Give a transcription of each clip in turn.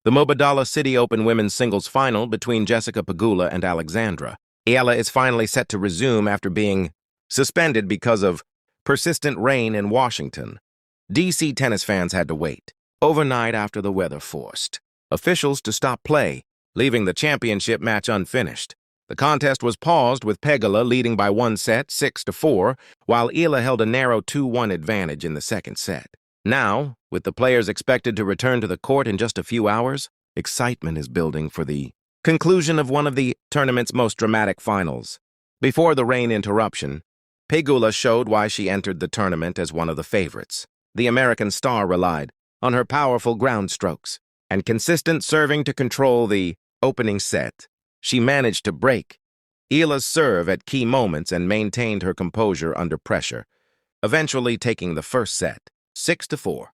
The Mubadala Citi Open women's singles final between Jessica Pegula and Alexandra Eala is finally set to resume after being suspended because of persistent rain in Washington. DC tennis fans had to wait overnight after the weather forced officials to stop play, leaving the championship match unfinished. The contest was paused with Pegula leading by one set, 6-4, while Eala held a narrow 2-1 advantage in the second set. Now, with the players expected to return to the court in just a few hours, excitement is building for the conclusion of one of the tournament's most dramatic finals. Before the rain interruption, Pegula showed why she entered the tournament as one of the favorites. The American star relied on her powerful ground strokes and consistent serving to control the opening set. She managed to break Eala's serve at key moments and maintained her composure under pressure, eventually taking the first set, 6-4.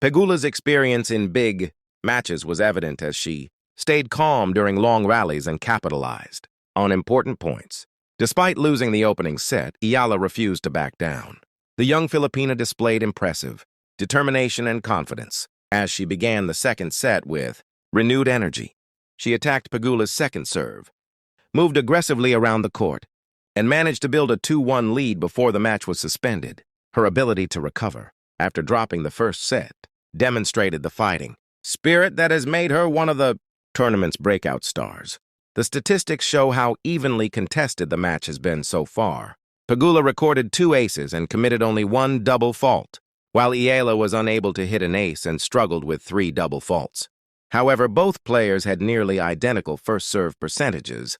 Pegula's experience in big matches was evident as she stayed calm during long rallies and capitalized on important points. Despite losing the opening set, Eala refused to back down. The young Filipina displayed impressive determination and confidence as she began the second set with renewed energy. She attacked Pegula's second serve, moved aggressively around the court, and managed to build a 2-1 lead before the match was suspended. Her ability to recover after dropping the first set demonstrated the fighting spirit that has made her one of the tournament's breakout stars. The statistics show how evenly contested the match has been so far. Pegula recorded 2 aces and committed only 1 double fault, while Eala was unable to hit an ace and struggled with 3 double faults. However, both players had nearly identical first-serve percentages,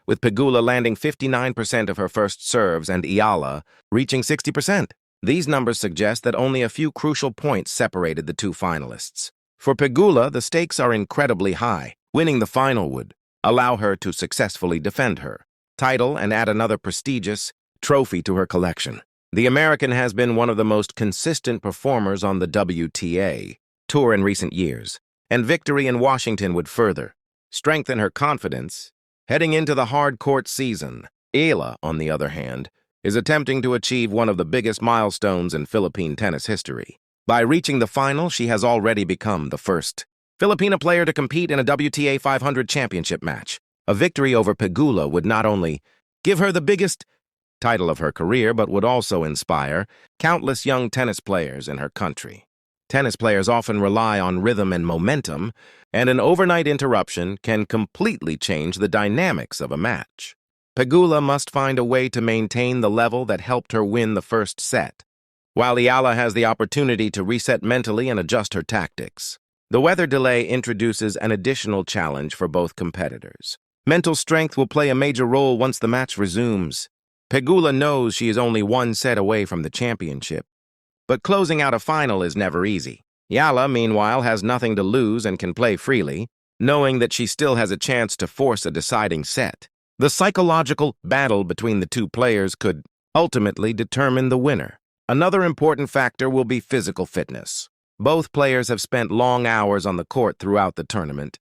with Pegula landing 59% of her first serves and Eala reaching 60%. These numbers suggest that only a few crucial points separated the two finalists. For Pegula, the stakes are incredibly high. Winning the final would allow her to successfully defend her title and add another prestigious trophy to her collection. The American has been one of the most consistent performers on the WTA tour in recent years, and victory in Washington would further strengthen her confidence heading into the hard court season. Eala, on the other hand, is attempting to achieve one of the biggest milestones in Philippine tennis history. By reaching the final, she has already become the first Filipina player to compete in a WTA 500 championship match. A victory over Pegula would not only give her the biggest title of her career, but would also inspire countless young tennis players in her country. Tennis players often rely on rhythm and momentum, and an overnight interruption can completely change the dynamics of a match. Pegula must find a way to maintain the level that helped her win the first set, while Eala has the opportunity to reset mentally and adjust her tactics. The weather delay introduces an additional challenge for both competitors. Mental strength will play a major role once the match resumes. Pegula knows she is only 1 set away from the championship, but closing out a final is never easy. Eala, meanwhile, has nothing to lose and can play freely, knowing that she still has a chance to force a deciding set. The psychological battle between the two players could ultimately determine the winner. Another important factor will be physical fitness. Both players have spent long hours on the court throughout the tournament,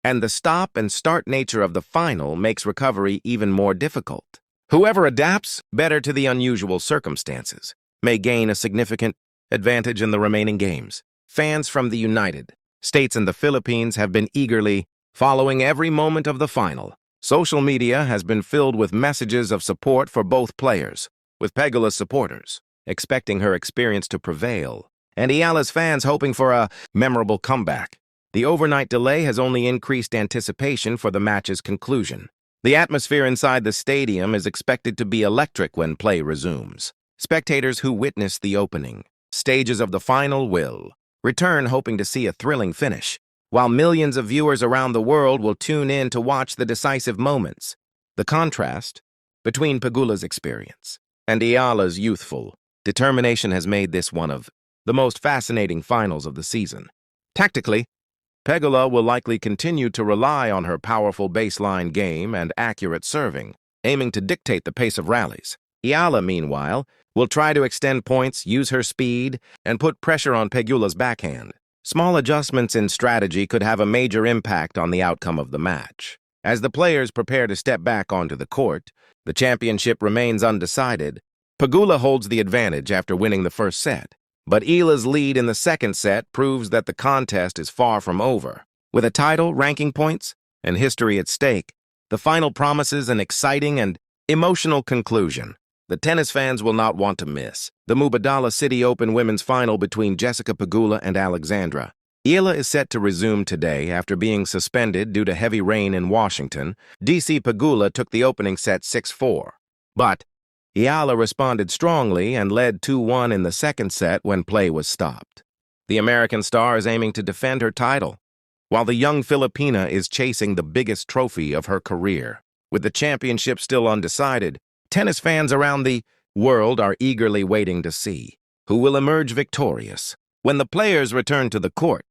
and the stop-and-start nature of the final makes recovery even more difficult. Whoever adapts better to the unusual circumstances may gain a significant advantage in the remaining games. Fans from the United States and the Philippines have been eagerly following every moment of the final. Social media has been filled with messages of support for both players, with Pegula's supporters expecting her experience to prevail, and Eala's fans hoping for a memorable comeback. The overnight delay has only increased anticipation for the match's conclusion. The atmosphere inside the stadium is expected to be electric when play resumes. Spectators who witness the opening stages of the final will return hoping to see a thrilling finish, while millions of viewers around the world will tune in to watch the decisive moments. The contrast between Pegula's experience and Eala's youthful determination has made this one of the most fascinating finals of the season. Tactically, Pegula will likely continue to rely on her powerful baseline game and accurate serving, aiming to dictate the pace of rallies. Eala, meanwhile, will try to extend points, use her speed, and put pressure on Pegula's backhand. Small adjustments in strategy could have a major impact on the outcome of the match. As the players prepare to step back onto the court, the championship remains undecided. Pegula holds the advantage after winning the first set, but Eala's lead in the second set proves that the contest is far from over. With a title, ranking points, and history at stake, the final promises an exciting and emotional conclusion the tennis fans will not want to miss. The Mubadala Citi Open women's final between Jessica Pegula and Alexandra Eala is set to resume today after being suspended due to heavy rain in Washington. DC Pegula took the opening set 6-4. But Eala responded strongly and led 2-1 in the second set when play was stopped. The American star is aiming to defend her title, while the young Filipina is chasing the biggest trophy of her career. With the championship still undecided, tennis fans around the world are eagerly waiting to see who will emerge victorious. When the players return to the court,